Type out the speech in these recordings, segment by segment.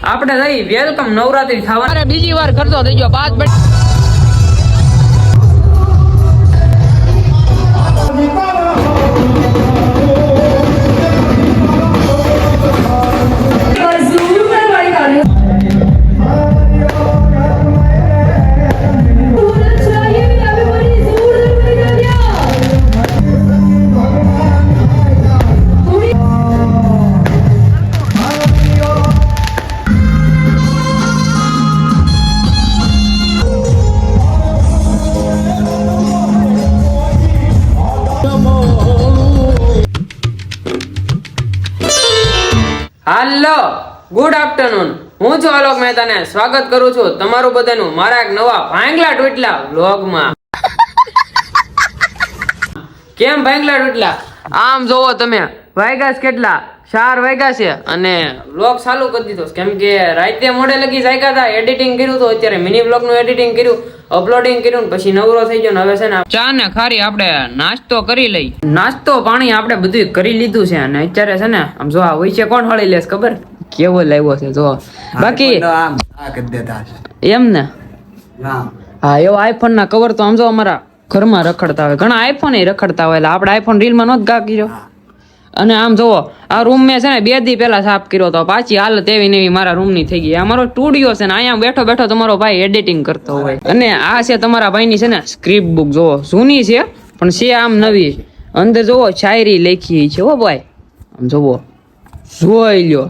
આપણે રહી વેલકમ નવરાત્રી થવા. અરે બીજી વાર ખર્ચો થઈ ગયો 5 મિનિટ. હાલો, ગુડ આફ્ટરનૂન. હું છું આલોક મહેતાને સ્વાગત કરું છું તમારું બધાનું મારા એક નવા ભાંગલા ટૂટલા વ્લોગમાં. કેમ ભાંગલા ટૂટલા? આમ જોવો તમે, વાગ્યા કેટલા 4 વાગ્યા છે અને વ્લોગ ચાલુ કરી દીધો કેમ કે રાતે મોડે લગી જાગ્યા હતા. એડિટિંગ કર્યું તો અત્યારે મિની વ્લોગ નું એડિટિંગ કર્યું, અપલોડિંગ કર્યું, પછી નવરો થઈ ગયો. હવે છે ને ચા ને ખારી આપણે નાસ્તો કરી લઈ. નાસ્તો પાણી આપણે બધું કરી લીધું છે અને અત્યારે છે ને આમ જો આ વચ્ચે કોણ હળી લેસ ખબર કેવો લાવ્યો છે જો. બાકી એમ ને હા એવો આઈફોન ના કવર તો આમ જો અમારા ઘરમાં રખડતા હોય, ઘણા આઈફોન રખડતા હોય, એટલે આપણે આઈફોન રીલ માં નહોત ગા કર્યો. અને આમ જોવો આ રૂમ મેં છે ને 2 દી પહેલા સાફ કર્યો તો પાછી હાલત એવી ને એવી મારા રૂમ ની થઈ ગઈ. અમારો સ્ટુડિયો છે ને અહીંયા બેઠો બેઠો તમારો ભાઈ એડિટિંગ કરતો હોય. અને આ છે તમારા ભાઈ ની છે ને સ્ક્રિપ્ટ બુક, જોવો જૂની છે પણ છે આમ નવી. અંદર જોવો શાયરી લખી છે હો ભાઈ, આમ જોવો જોઈ લ્યો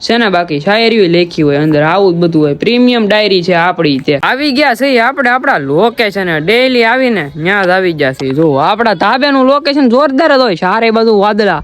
છે ને. બાકી શાયરી લખી હોય અંદર, આવું જ બધું હોય. પ્રીમિયમ ડાયરી છે આપડી. તે આવી ગયા છે આપણે આપડા લોકેશન ડેઈલી આવીને ત્યાં જ આવી ગયા છે. જો આપડા ધાબેનું લોકેશન જોરદાર જ હોય, સારે બધું વાદળા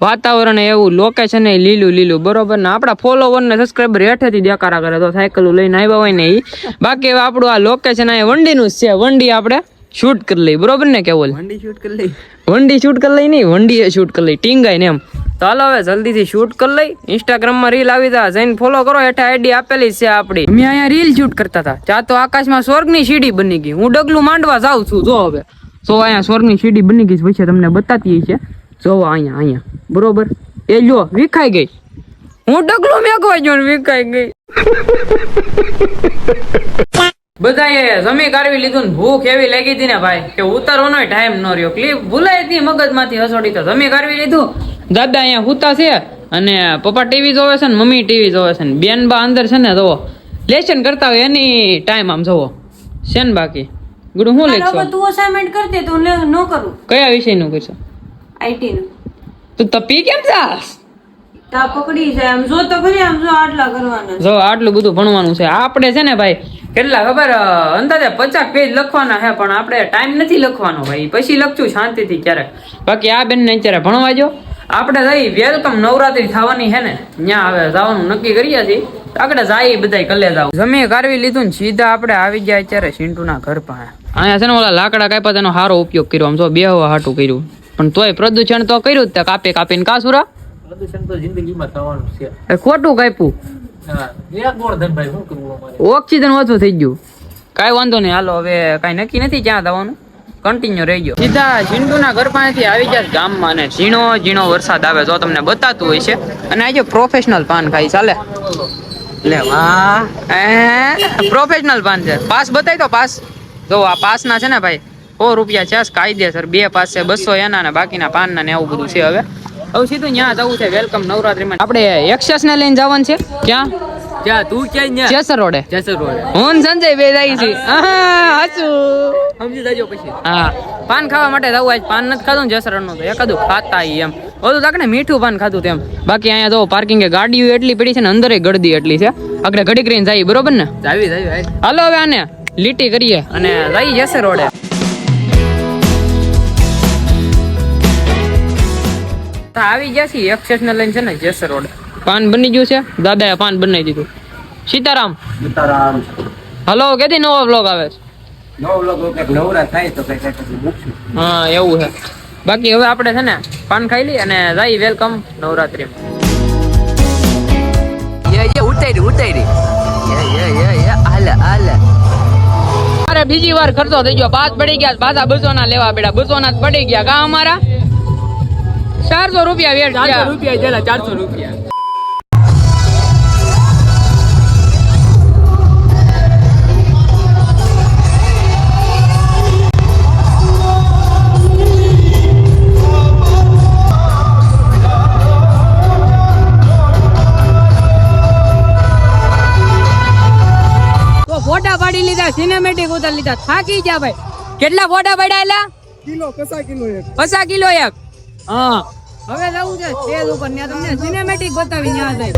વાતાવરણ એવું, લોકેશન લીલું લીલું બરોબર ને. આપડા ફોલોવર ને સબસ્ક્રાઈબર હેઠેથી દેખાડા કરે તો સાયકલ લઈને આવ્યા હોય ને ઈ. બાકી હવે આપણું આ લોકેશન અહીંયા વંડી નું છે. વંડી આપણે શૂટ કરી લઈ બરોબર ને કેવલ? વંડી શૂટ કરી લઈ નહીં, વંડી એ શૂટ કરી લઈ ટીંગાઈ ને એમ. તો હાલો હવે જલ્દીથી શૂટ કરી લઈ. ઇન્સ્ટાગ્રામ માં રીલ આવી તા, જઈને ફોલો કરો, હેઠે આઈડી આપેલી છે આપડી. મેં અહીંયા રીલ શૂટ કરતા હતા. ત્યાં તો આકાશમાં સ્વર્ગની સીડી બની ગઈ. હું ડગલું માંડવા જાઉં છું. જો હવે તો અહીંયા સ્વર્ગની સીડી બની ગઈ પછી તમને બતાતી છે. જોવો અહીંયા બરોબર એ જો વિખાઈ ગઈ. હું ડગલું મેકવા જો વિખાઈ ગઈ. બધાએ જમી કાઢવી લીધું ને ભૂખ એવી લાગી હતી ને ભાઈ કે ઉતારવાનો ટાઈમ ન રહ્યો. ક્લિપ ભૂલાઈ હતી મગજમાંથી હસોડી તો જમી કાઢવી લીધું. દાદા અહીંયા હુતા છે અને પપ્પા ટીવી જોવે છે ને મમ્મી ટીવી જોવે છે ને બેન બા અંદર છે ને જોવો લેશન કરતા હોય એની ટાઈમ આમ જોવો છે ને. બાકી ગુડુ હું લેખશો? તું અસાઇનમેન્ટ કરતે તો ન કરું. કયા વિષયનું કરશો? આઈટી નું. તો તપી કેમ જાસ? તા પકડી છે આમ જો તો ખરી, આમ જો આટલા કરવાના. જો આટલું બધું ભણવાનું છે આપણે છે ને ભાઈ. કેટલા ખબર અંદાજે 50 પેજ લખવાના છે પણ આપણે ટાઈમ નથી લખવાનો ભાઈ, પછી લખશું શાંતિથી ક્યારેક. બાકી આ બેન ને અત્યારે ભણવા જો. આપણે જઈ વેલકમ નવરાત્રી થવાની છે ને ત્યાં હવે જવાનું નક્કી કરીએ છીએ. આગળ જાય બધા કલે જાવ. જમી કાઢવી લીધું ને સીધા આપણે આવી ગયા અત્યારે સિન્ટુના ઘર પાસે. અહીંયા છે ને ઓલા લાકડા કાપ્યા તેનો સારો ઉપયોગ કર્યો. આમ જો બેહવા હાટું કર્યું પણ તોય પ્રદૂષણ તો કર્યું જ તે કાપીને. કા સુરા પ્રદૂષણ તો જિંદગીમાં થવાનું છે. ખોટું કાપ્યું. ઓક્સિજન ઓછું થઈ ગયું. કાંઈ વાંધો નહીં, હાલો હવે કાંઈ નક્કી નથી ક્યાં જવાનું, કન્ટિન્યુ રહી ગયો. સીધા ઝીંડુના ઘર પાસેથી આવી જાય ગામમાં અને ઝીણો વરસાદ આવે જો તમને બતાતું હોય છે. અને આજે પ્રોફેશનલ પાન ખાઈ ચાલે લે વાહ પ્રોફેશનલ પાન છે. પાસ બતાવી તો પાસ જો આ પાસ ના છે ને ભાઈ 100 રૂપિયા છે કાયદેસર. 2 પાસ છે 200 એના ને બાકીના પાન ના ને એવું બધું છે. હવે સીધું ત્યાં જવું છે વેલકમ નવરાત્રીમાં. આપણે એક્સેસ ને લઈને જવાનું છે. ક્યાં તું ક્યાં? જેસર રોડે. હું સંજય બે જાય છે. સમજી જાજો પછી. હા પાન ખાવા માટે જવું. આજ પાન નથી ખાધું જેસર નું તો એકાદું ખાતા એમ. ઓલું તાકને મીઠું પાન ખાધું તેમ. બાકી અહીંયા તો પાર્કિંગ ગાડીઓ એટલી પડી છે ને અંદર ગળદી એટલી છે. આગળ ઘડી કરીને જાય બરોબર ને? હાલો હવે આને લીટી કરીએ અને જઈ જેસર રોડે. આવી ગયા છીએ એક્સેસ ને લઈને છે ને જેસર રોડ. પાન બની ગયું છે, દાદાએ પાન બનાવી દીધું. સીતારામ. હલો કેથી નવો વ્લોગ આવે છે? હા એવું છે. બાકી હવે આપણે છે ને પાન ખાઈ લઈએ અને જઈ વેલકમ નવરાત્રીમાં. ઉતારી અરે બીજી વાર ખર્ચો થઈ ગયો. 5 પડી ગયા પાછા 200 ના લેવા બેડા. 200 ના પડી ગયા. કા અમારા 400 રૂપિયા વેટ. 400 રૂપિયા. ફોટા પાડી લીધા, સિનેમેટિક ઉતારી લીધા, થાકી ગયા ભાઈ. કેટલા ફોટા પાડ્યા? કિલો 50 કિલો એક 50 કિલો એક. હા, હવે જવું છે સ્ટેજ ઉપર, ત્યાં તમને સિનેમેટિક બતાવી ત્યાં જાય.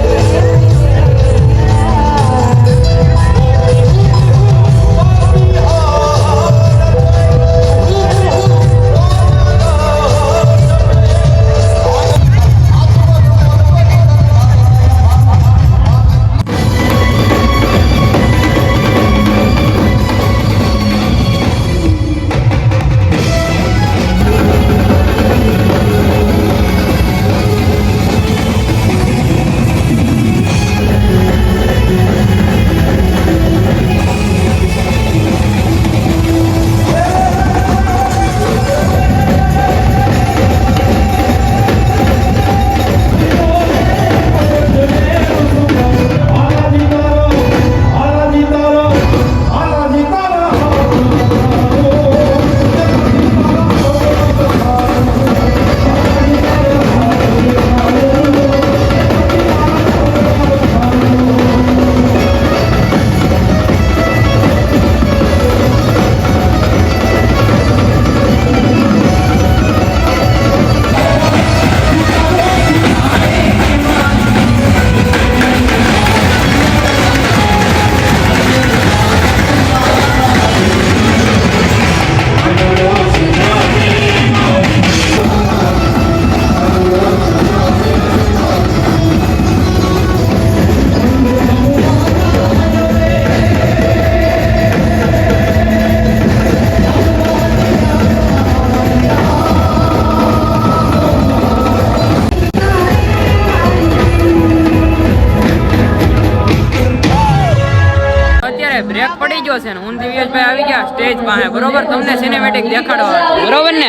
બ્રેક પડી ગયો છે ને હું દિવ્યેશભાઈ આવી ગયા સ્ટેજ પાસે, બરોબર? તમને સિનેમેટિક દેખાડવા, બરોબર ને?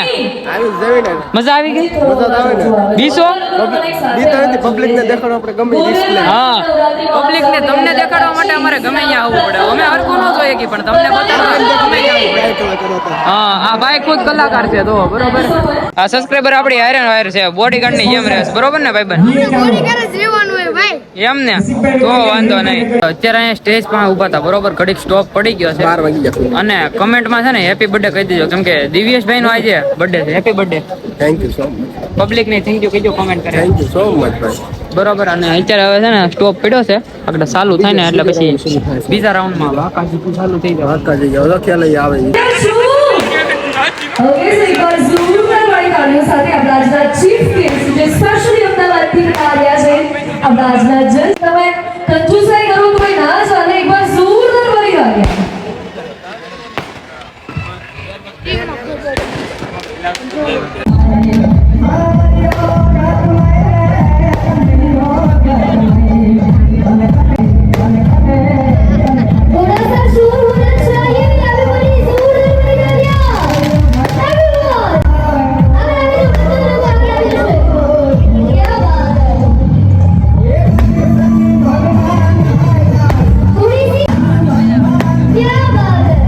આવી જઈને મજા આવી ગઈ? મજા આવે ને બીસો પબ્લિક ને દેખાડો આપણે ગમે ડિસ્પ્લે હા, પબ્લિક ને તમને દેખાડવા માટે અમારે ગમે અહીંયા આવવું પડે. અમે હરખું ન જોઈએ કે પણ તમને બતાવવા ગમે અહીંયા આવવું પડે. હા, આ ભાઈ ખુદ કલાકાર છે તો, બરોબર? આ સબસ્ક્રાઇબર આપણી હારે વાયર છે, બોડીગાર્ડ ની જેમ રહેશે, બરોબર ને ભાઈબંધ? એમ ને તો વાંધો નહીં. અત્યારે અહીંયા સ્ટેજ પાસે ઉભા હતા, બરોબર? ઘડીક સ્ટોપ પડી ગયો છે 12 વાગી ગયા. અને કમેન્ટમાં છે ને હેપી બર્થડે કહી દેજો, કેમ કે દિવ્યેશભાઈ નો આજે બર્થડે છે. Happy birthday. Thank you so much. Public ને થેન્ક યુ કીધું કમેન્ટ કરે, થેન્ક યુ સો મચ ભાઈ. બરોબર? અને અત્યારે હવે છે ને સ્ટોપ પડ્યો છે, આગળ ચાલુ થાય ને એટલે પછી બીજા રાઉન્ડમાં આકાશજી ચાલુ થઈ જાય. હક્કા જઈ જાવ તો ખ્યાલ આવે ઓકે સો એક વાર જોરદાર વાળી તાળીઓ સાથે આપણા આજના ચીફ ગેસ્ટ જે સ્પેશિયલી અમદાવાદથી આવ્યા છે, આપણા આજના જજ તમે કંજુસાઈ કરો તો ના ચાલે, એક વાર જોરદાર વાળી તાળીઓ. थोड़ा सा शोर होना चाहिए everybody, जोरदार वाली तालियां everyone. अगर आगे जो क्या बात है, थोड़ी सी क्या बात है.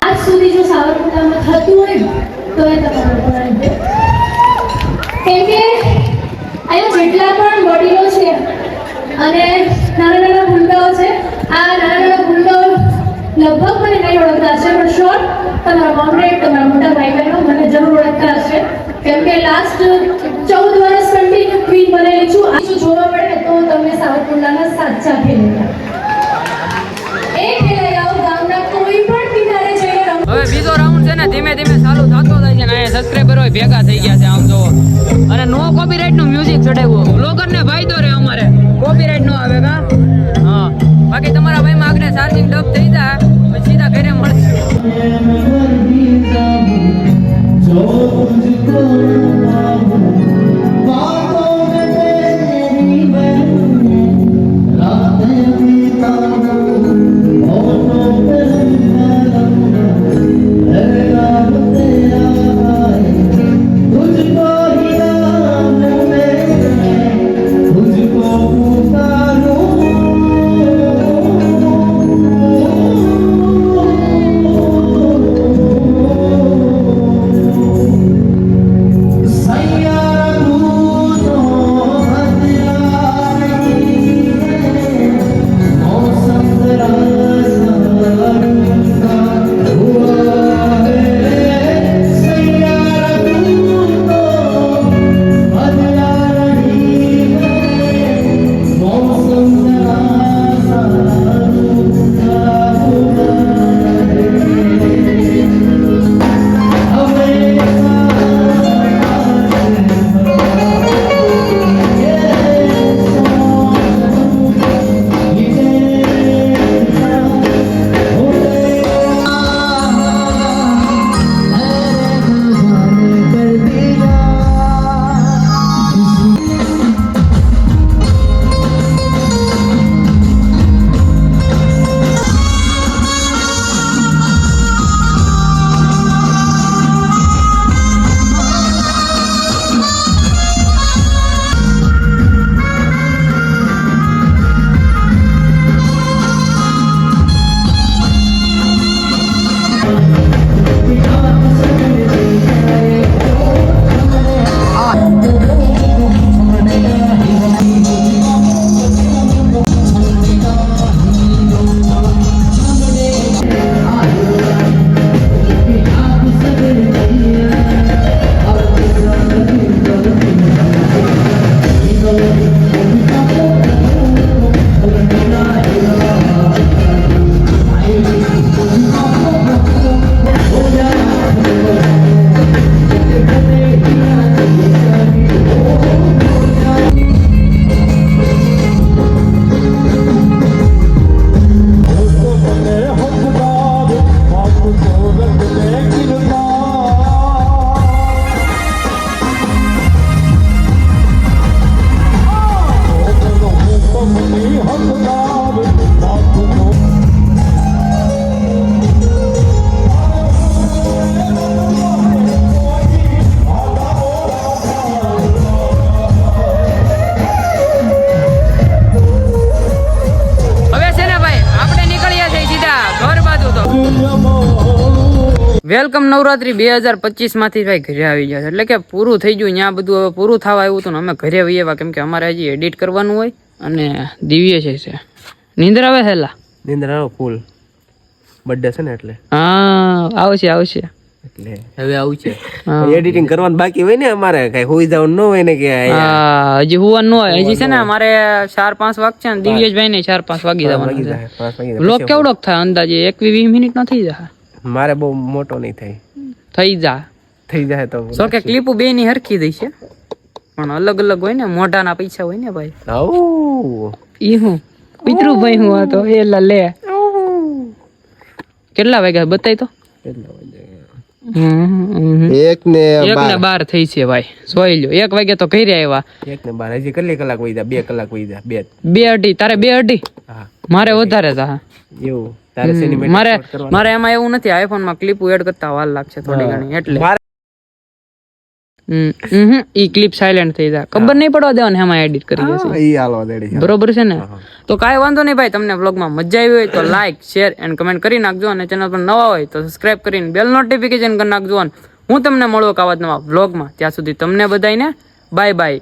આજ સુધી જો સાવરકુંડલામાં થતું હોય તો એ તમારું પણ કેમ કે અહીંયા જેટલા પણ વડીલો છે અને નાના નાના ભૂલકાઓ છે, આ નાના નાના ભૂલકાઓ લગભગ મને નહીં ઓળખતા હશે, પણ શ્યોર તમારા કોમ્રેડ, તમારા મોટા ભાઈ બહેનો મને જરૂર ઓળખતા હશે, કેમ કે લાસ્ટ 14 વર્ષ કન્ટિન્યુ ક્વીન બનેલી છું. આ જો જોવા મળે તો તમે સાવરકુંડલાના સાચા ખેલૈયા. એ ખેલૈયાઓ ગામના કોઈ પણ કિનારે જઈને હવે બીજો રાઉન્ડ છે ને ધીમે ધીમે ચાલુ થતો થાય છે ને અહીંયા સબસ્ક્રાઇબર હોય ભેગા થઈ ગયા છે આમ જો. અને નો કોપીરાઇટ નું મ્યુઝિક ચડાવ્યું, બ્લોગર ને ફાયદો રહે, અમારે કોપીરાઇટ નો આવે કા. હા, બાકી તમારા ભાઈ માં આગળ ચાર્જિંગ ડબ થઈ જાય પછી સીધા ઘરે મળશે. વેલકમ નવરાત્રી 2025 માંથી ભાઈ ઘરે આવી ગયા છે. એટલે કે પૂરું થઈ ગયું ત્યાં બધું હવે પૂરું થવા આવ્યું હતું ને અમે ઘરે આવી આવ્યા કેમ કે અમારે હજી એડિટ કરવાનું હોય અને દિવ્ય છે નીંદર આવે હેલા નિંદ્રા ફૂલ બર્થડે છે ને એટલે હા આવશે એટલે હવે આવું છે એડિટિંગ કરવાનું બાકી હોય ને અમારે કઈ હોઈ જવાનું ન હોય ને કે હા હજી હુવાનું ન હોય હજી છે ને અમારે 4-5 વાગ છે ને દિવ્યેશભાઈ ને 4-5 વાગી જવાનું છે. 5 વાગે વ્લોગ કેવડોક થાય અંદાજે 21-20 મિનિટ નો થઈ જાય મારે બહુ મોટો નહીં થાય થઈ જાય તો સો કે ક્લિપ બે ની હરખી દઈ છે પણ અલગ અલગ હોય ને મોઢાના પૈસા હોય ને ભાઈ આવું ઈ હું પિતૃ ભાઈ હું આ તો એલા લે કેટલા વાગ્યા બતાય તો એક ને 1:12 થઈ છે ભાઈ સોઈ લ્યો 1 વાગે તો ઘરે આવ્યા 1:12 હજી કેટલી કલાક વહી જાય 2 કલાક વહી જાય 2:30 તારે 2:30 હા મારે વધારે થા એવું તારે સિનેમેટિક મારે એમાં એવું નથી આઈફોન માં ક્લિપ એડ કરતા વાર લાગશે થોડી ઘણી એટલે ઈ ક્લિપ સાયલેન્ટ થઈ જાય ખબર નહીં પડવા દેવાની એમાં એડિટ કરી હશે ઈ હાલવા દેડી બરોબર છે ને તો કાંઈ વાંધો નહીં ભાઈ તમને વ્લોગમાં મજા આવી હોય તો લાઈક શેર એન્ડ કમેન્ટ કરી નાખજો અને ચેનલ પર નવા હોય તો સબસ્ક્રાઇબ કરીને બેલ નોટિફિકેશન કરી નાખજો અને હું તમને મળું એક આવા જ નવા વ્લોગમાં ત્યાં સુધી તમને બધાને બાય બાય